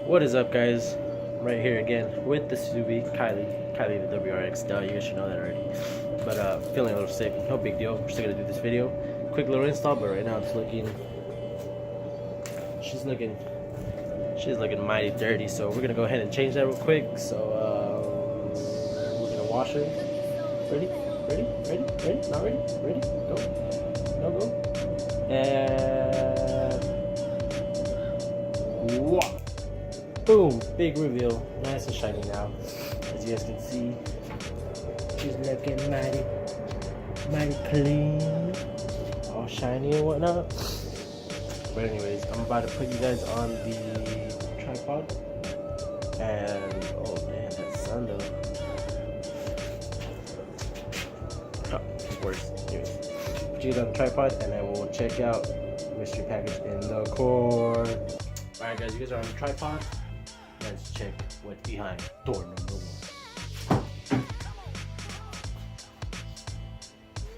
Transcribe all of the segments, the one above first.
What is up, guys? I'm right here again with the Subi, Kylie the WRX. Duh, you guys should know that already. But feeling a little sick, no big deal. We're still gonna do this video. Quick little install, but right now it's looking, she's looking mighty dirty. So we're gonna go ahead and change that real quick. So we're gonna wash her. Ready? Ready? Ready? Ready? Not ready? Ready? Go. No, go. And whoa. Boom! Big reveal. Nice and shiny now. As you guys can see, she's looking mighty clean. All shiny and whatnot. But anyways, I'm about to put you guys on the tripod. And, oh man, that sun though. Oh, worse. Anyways, put you guys on the tripod and then we'll check out mystery package in the cord. Alright guys, you guys are on the tripod. Let's check what's behind door number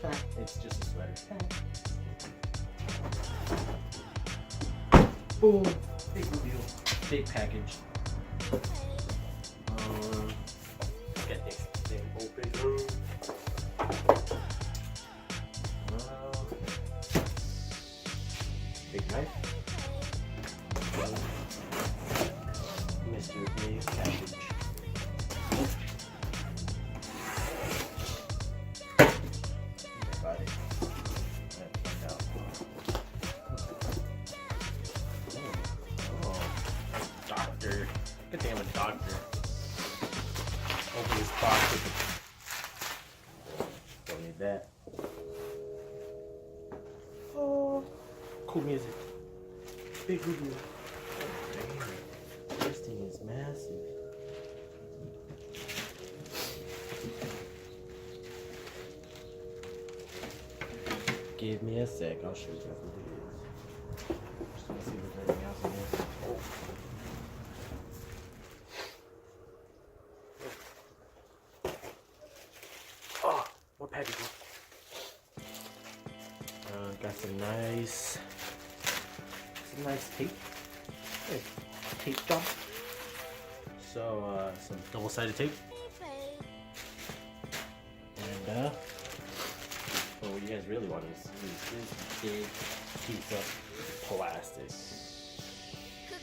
1. It's just a sweater. Boom! Big reveal. Big package. Get this thing open. Big knife. Mr. Big package. Got it. Oh, doctor. Good thing I'm a doctor. Open this box. Don't need that. Oh, cool music. Big review. This thing is massive. Give me a sec, I'll show you guys what it is. Just gonna see if there's anything else in there. Oh, more packaging. Got some nice tape. Hey, tape job. So some double-sided tape. And what you guys really want is this big piece of plastic.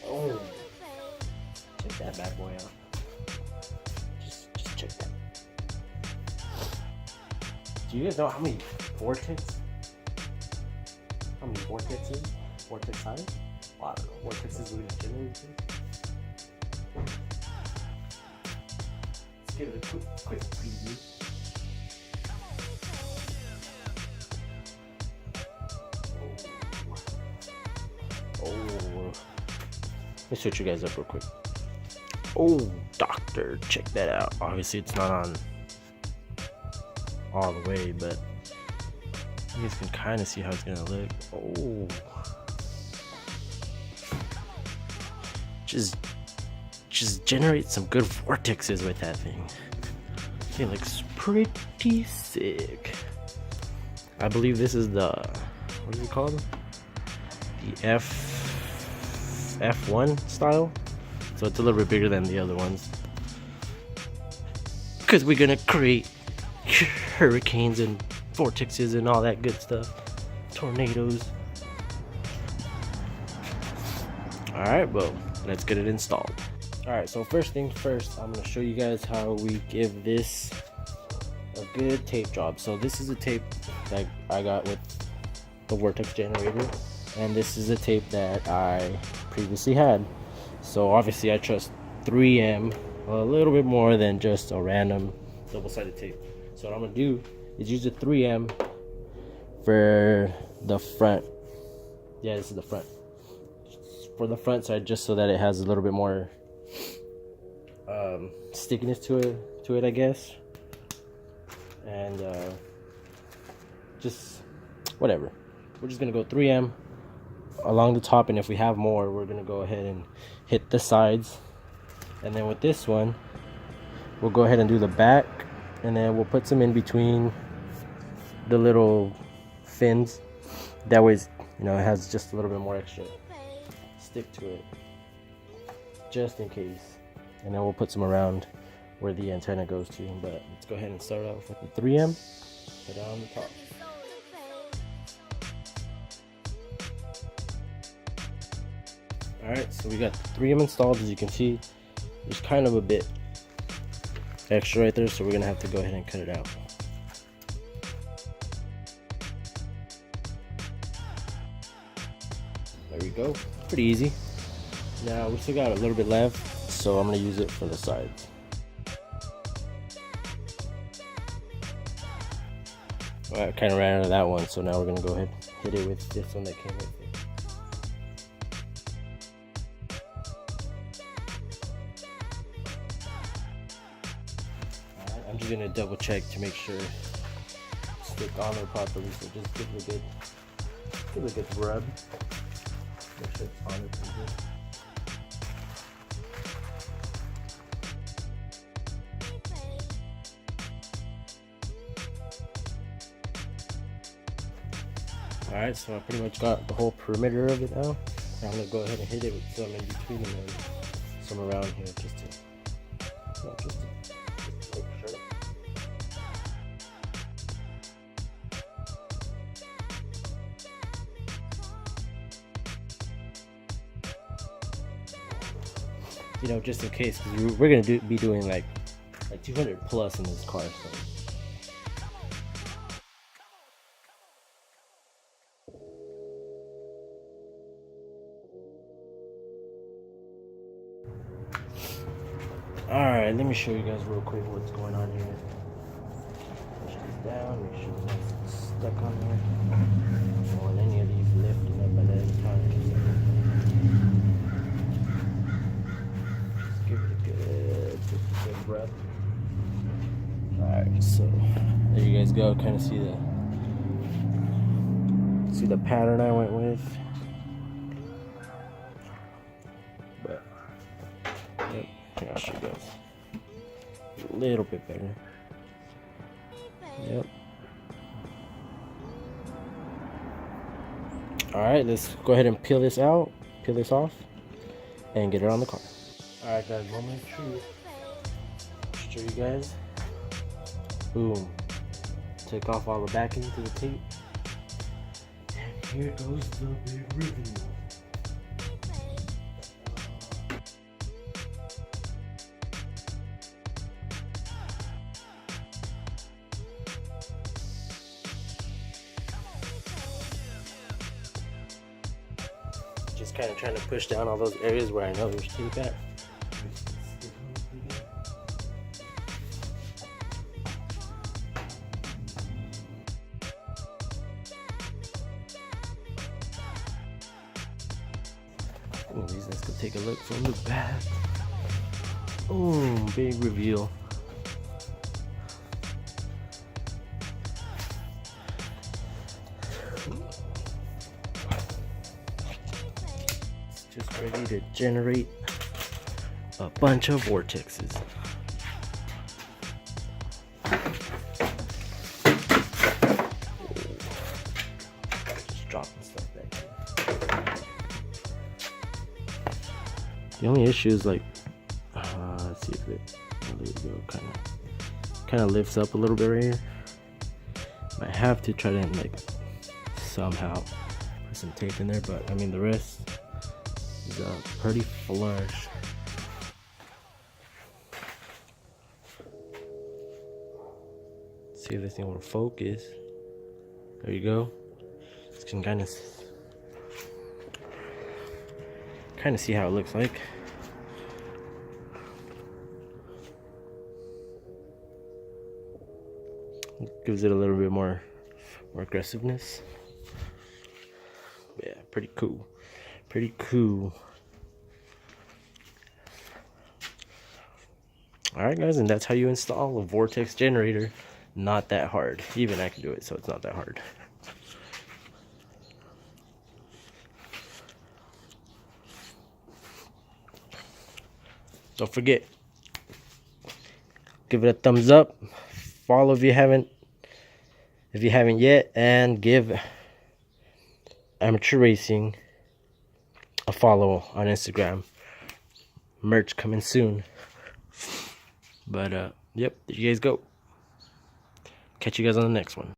Oh, check that bad boy out. Just check that. Do you guys know how many vortex? How many vortexes? Vortex size? I don't know. Vortexes we generate. Let's give it a quick preview. Oh, let me switch you guys up real quick. Oh, doctor, check that out. Obviously, it's not on all the way, but you guys can kind of see how it's gonna look. Oh, just generate some good vortexes with that thing. It looks pretty sick. I believe this is the, what is it called? The F1 style. So it's a little bit bigger than the other ones. Because we're gonna create hurricanes and vortexes and all that good stuff. Tornadoes. Alright, well, let's get it installed. Alright, so first things first, I'm gonna show you guys how we give this a good tape job. So this is a tape that I got with the Vortex generator, and this is a tape that I previously had. So obviously I trust 3M a little bit more than just a random double-sided tape. So what I'm gonna do is use a 3M for the front. Yeah, this is the front. For the front side, just so that it has a little bit more stickiness to it, I guess. And just whatever. We're just gonna go 3M along the top, and if we have more, we're gonna go ahead and hit the sides. And then with this one, we'll go ahead and do the back, and then we'll put some in between the little fins. That way, you know, it has just a little bit more extra stick to it. just in case. And then we'll put some around where the antenna goes to. But let's go ahead and start off with the 3M. Put it on the top. Alright, so we got the 3M installed. As you can see, there's kind of a bit extra right there, so we're gonna have to go ahead and cut it out. There we go. Pretty easy. Now we still got a little bit left, so I'm gonna use it for the sides. I kind of ran out of that one, so now we're gonna go ahead and hit it with this one that came with it. I'm just gonna double check to make sure it's stick on there properly. So just give it a good rub. Make sure it's on it pretty good. Alright, so I pretty much got the whole perimeter of it now. I'm gonna go ahead and hit it with some in between and then some around here just to make sure. You know, just in case, because we're gonna be doing like 200 plus in this car, so. Alright, let me show you guys real quick what's going on here. Push this down, make sure it's stuck on there. Don't want any of these lifting up at any time. Just give it a good rub. Alright, so there you guys go. Kind of see the pattern I went with. But yep. Here, I'll show you guys a little bit better. Yep. Alright, let's go ahead and peel this off, and get it on the car. Alright guys, moment of truth. Show you guys. Boom. Take off all the backing to the tape. And here goes the big reveal. Just kind of trying to push down all those areas where I know there's tape at. Anyways, let's go take a look from the back. Boom, big reveal. Just ready to generate a bunch of vortexes. Just dropping stuff back here. The only issue is like, let's see if it, there we go, kind of lifts up a little bit right here. Might have to try to like somehow put some tape in there, but I mean the rest is pretty flush. See if this thing will focus. There you go. You can kind of see how it looks like. Gives it a little bit more aggressiveness. Yeah, pretty cool. Pretty cool. Alright guys, and that's how you install a Vortex generator. Not that hard. Even I can do it, so it's not that hard. Don't forget, give it a thumbs up, follow if you haven't yet, and give Amateur Racing a follow on Instagram. merch coming soon. But yep, there you guys go. Catch you guys on the next one.